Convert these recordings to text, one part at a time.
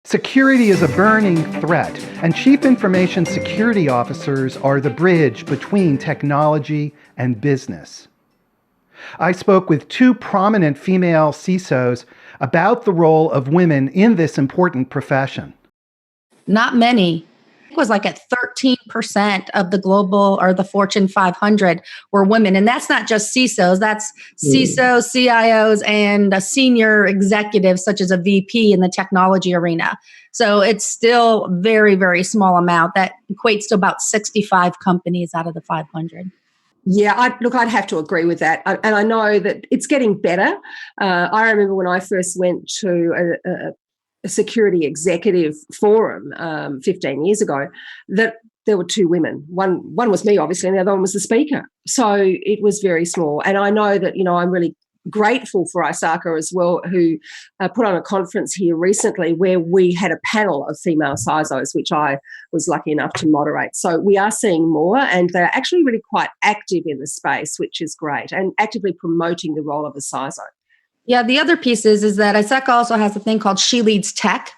Security is a burning threat, and Chief Information Security Officers are the bridge between technology and business. I spoke with two prominent female CISOs about the role of women in this important profession. Not many. It was like at 13% of the global or the Fortune 500 were women. And that's not just CISOs, that's CISOs, CIOs, and a senior executives such as a VP in the technology arena. So it's still very, very small amount. That equates to about 65 companies out of the 500. Yeah, I'd have to agree with that. And I know that it's getting better. I remember when I first went to a security executive forum 15 years ago, that there were two women. One was me, obviously, and the other one was the speaker. So it was very small. And I know that, I'm really grateful for ISACA as well, who put on a conference here recently where we had a panel of female CISOs, which I was lucky enough to moderate. So we are seeing more, and they're actually really quite active in the space, which is great, and actively promoting the role of a CISO. Yeah, the other piece is that ISACA also has a thing called SheLeadsTech.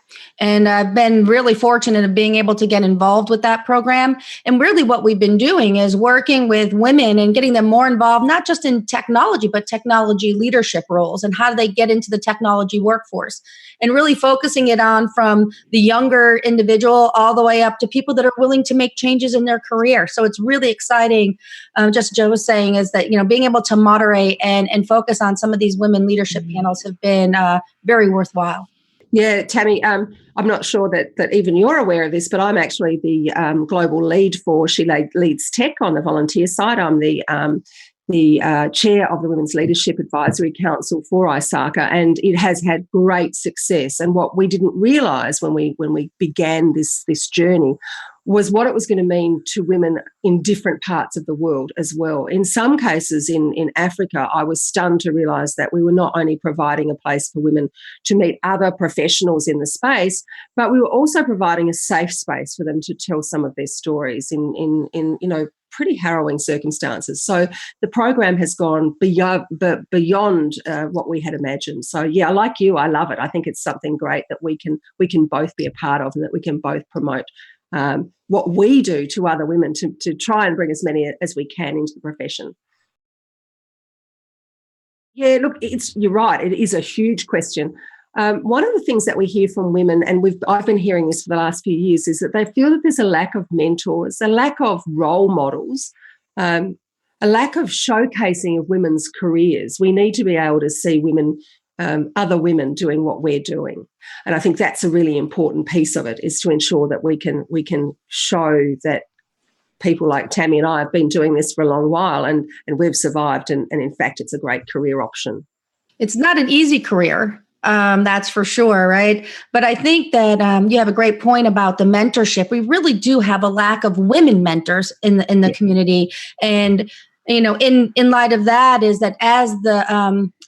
And I've been really fortunate of being able to get involved with that program. And really what we've been doing is working with women and getting them more involved, not just in technology, but technology leadership roles and how do they get into the technology workforce, and really focusing it on from the younger individual all the way up to people that are willing to make changes in their career. So it's really exciting. Just Joe was saying is that, being able to moderate and focus on some of these women leadership panels have been very worthwhile. Yeah, Tammy, I'm not sure that even you're aware of this, but I'm actually the global lead for SheLeadsTech on the volunteer side. I'm the chair of the Women's Leadership Advisory Council for ISACA, and it has had great success. And what we didn't realise when we began this journey was what it was going to mean to women in different parts of the world as well. In some cases in Africa, I was stunned to realise that we were not only providing a place for women to meet other professionals in the space, but we were also providing a safe space for them to tell some of their stories in pretty harrowing circumstances. So the program has gone beyond what we had imagined. So yeah, like you, I love it. I think it's something great that we can both be a part of, and that we can both promote what we do to other women to try and bring as many as we can into the profession. Yeah, look, you're right. It is a huge question. One of the things that we hear from women, and I've been hearing this for the last few years, is that they feel that there's a lack of mentors, a lack of role models, a lack of showcasing of women's careers. We need to be able to see women, other women doing what we're doing. And I think that's a really important piece of it, is to ensure that we can show that people like Tammy and I have been doing this for a long while, and we've survived, and in fact it's a great career option. It's not an easy career. That's for sure, right? But I think that you have a great point about the mentorship. We really do have a lack of women mentors in the community, and in light of that, is that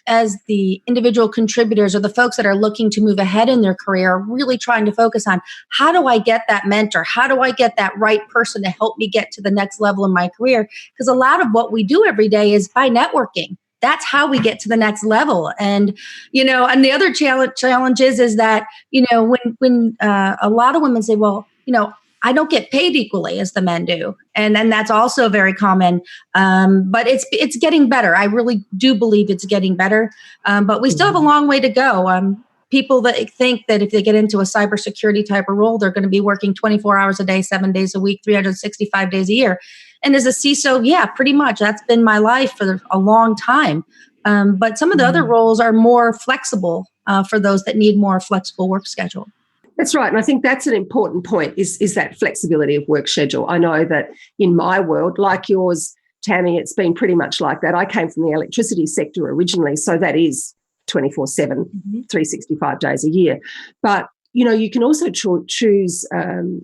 as the individual contributors or the folks that are looking to move ahead in their career, are really trying to focus on, how do I get that mentor? How do I get that right person to help me get to the next level in my career? Because a lot of what we do every day is by networking. That's how we get to the next level. And, and the other challenge is that, when a lot of women say, well, I don't get paid equally as the men do. And then that's also very common. But it's getting better. I really do believe it's getting better. But we still have a long way to go. People that think that if they get into a cybersecurity type of role, they're going to be working 24 hours a day, 7 days a week, 365 days a year. And as a CISO, yeah, pretty much. That's been my life for a long time. But some of the other roles are more flexible for those that need more flexible work schedule. That's right. And I think that's an important point, is that flexibility of work schedule. I know that in my world, like yours, Tammy, it's been pretty much like that. I came from the electricity sector originally, so that is 24/7, 365 days a year. But you can also choose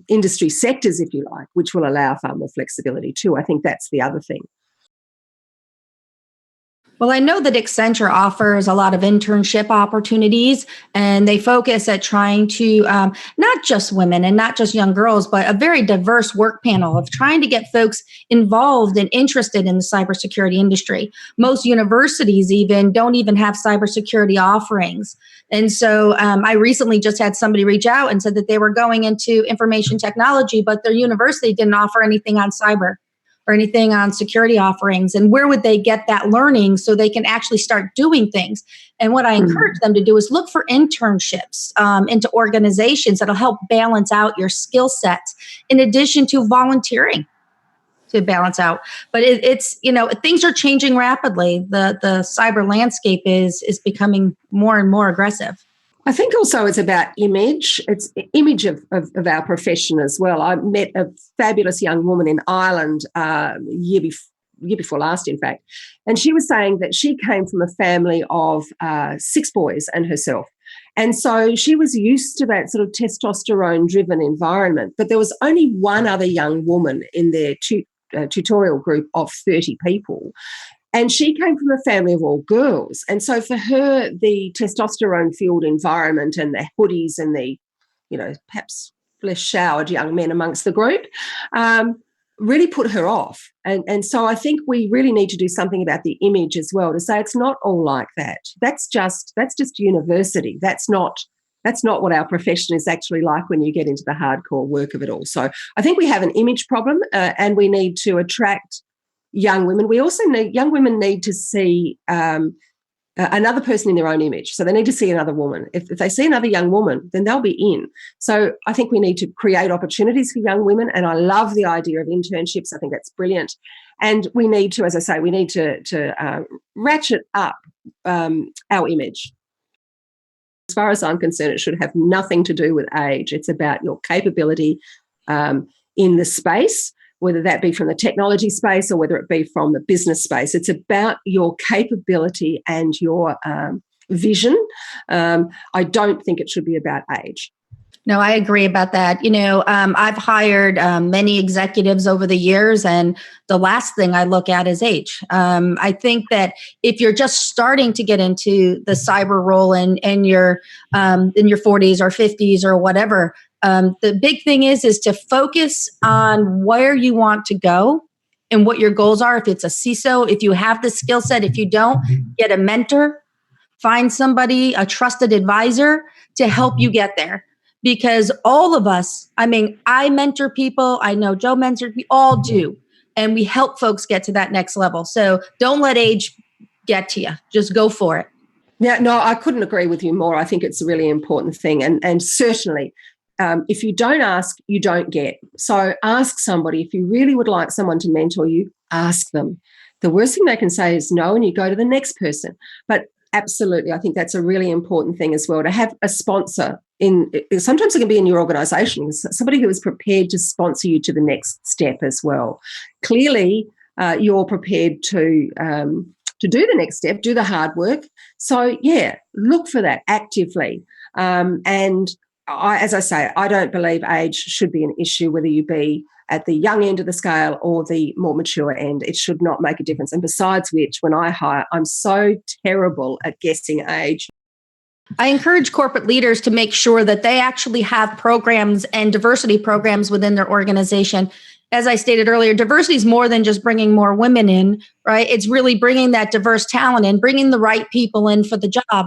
industry sectors, if you like, which will allow far more flexibility too. I think that's the other thing. Well, I know that Accenture offers a lot of internship opportunities, and they focus at trying to not just women and not just young girls, but a very diverse work panel of trying to get folks involved and interested in the cybersecurity industry. Most universities even don't even have cybersecurity offerings. And so I recently just had somebody reach out and said that they were going into information technology, but their university didn't offer anything on cyber or anything on security offerings. And where would they get that learning so they can actually start doing things? And what I encourage them to do is look for internships into organizations that'll help balance out your skill sets in addition to volunteering to balance out. But it's, things are changing rapidly. The cyber landscape is becoming more and more aggressive. I think also it's about image. It's image of our profession as well. I met a fabulous young woman in Ireland year before last, in fact, and she was saying that she came from a family of 6 boys and herself. And so she was used to that sort of testosterone-driven environment, but there was only one other young woman in their tutorial group of 30 people. And she came from a family of all girls. And so for her, the testosterone-fueled environment and the hoodies and the, perhaps less showered young men amongst the group really put her off. And so I think we really need to do something about the image as well, to say it's not all like that. That's just university. That's not what our profession is actually like when you get into the hardcore work of it all. So I think we have an image problem and we need to attract young women. We also young women need to see another person in their own image. So they need to see another woman. If they see another young woman, then they'll be in. So I think we need to create opportunities for young women. And I love the idea of internships. I think that's brilliant. And we need to, as I say, to ratchet up our image. As far as I'm concerned, it should have nothing to do with age. It's about your capability in the space, whether that be from the technology space or whether it be from the business space. It's about your capability and your vision. I don't think it should be about age. No, I agree about that. I've hired many executives over the years, and the last thing I look at is age. I think that if you're just starting to get into the cyber role and in your 40s or 50s or whatever, the big thing is to focus on where you want to go and what your goals are. If it's a CISO, if you have the skill set, if you don't, get a mentor, find somebody, a trusted advisor to help you get there. Because all of us, I mentor people, I know Joe mentored, we all do. And we help folks get to that next level. So don't let age get to you. Just go for it. Yeah, no, I couldn't agree with you more. I think it's a really important thing. And certainly, if you don't ask, you don't get. So ask somebody. If you really would like someone to mentor you, ask them. The worst thing they can say is no, and you go to the next person. But absolutely, I think that's a really important thing as well, to have a sponsor. Sometimes it can be in your organisation, somebody who is prepared to sponsor you to the next step as well. Clearly, you're prepared to do the next step, do the hard work. So, yeah, look for that actively. And as I say, I don't believe age should be an issue, whether you be at the young end of the scale or the more mature end. It should not make a difference. And besides which, when I hire, I'm so terrible at guessing age. I encourage corporate leaders to make sure that they actually have programs and diversity programs within their organization. As I stated earlier, diversity is more than just bringing more women in, right? It's really bringing that diverse talent in, bringing the right people in for the job.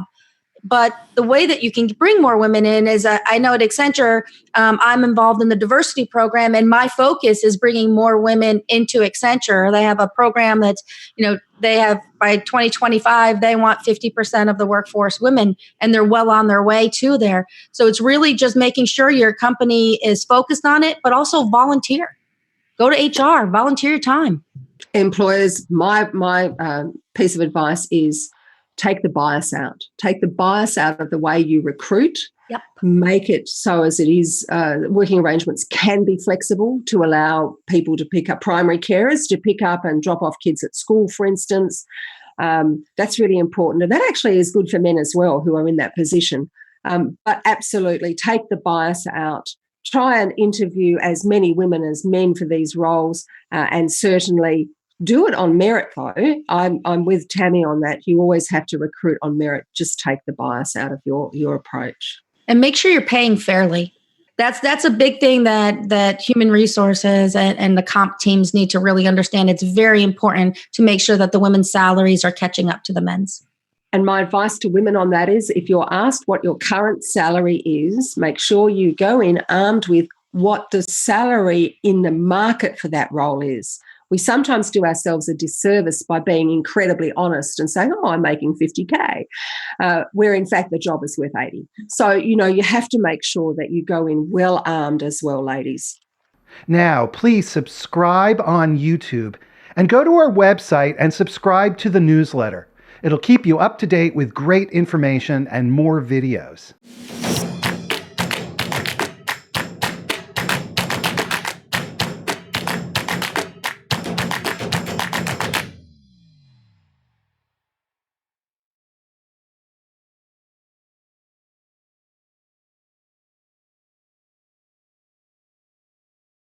But the way that you can bring more women in is, I know at Accenture, I'm involved in the diversity program, and my focus is bringing more women into Accenture. They have a program that's, they have by 2025, they want 50% of the workforce women, and they're well on their way to there. So it's really just making sure your company is focused on it, but also volunteer. Go to HR, volunteer your time. Employers, my piece of advice is, take the bias out. Take the bias out of the way you recruit. Yep. Make it so as it is. Working arrangements can be flexible to allow people to pick up primary carers, to pick up and drop off kids at school, for instance. That's really important. And that actually is good for men as well who are in that position. But absolutely, take the bias out. Try and interview as many women as men for these roles, and certainly Do it on merit, though. I'm with Tammy on that. You always have to recruit on merit. Just take the bias out of your approach. And make sure you're paying fairly. That's a big thing that human resources and the comp teams need to really understand. It's very important to make sure that the women's salaries are catching up to the men's. And my advice to women on that is, if you're asked what your current salary is, make sure you go in armed with what the salary in the market for that role is. We sometimes do ourselves a disservice by being incredibly honest and saying, oh, I'm making 50K, where in fact the job is worth 80. So, you have to make sure that you go in well armed as well, ladies. Now, please subscribe on YouTube and go to our website and subscribe to the newsletter. It'll keep you up to date with great information and more videos.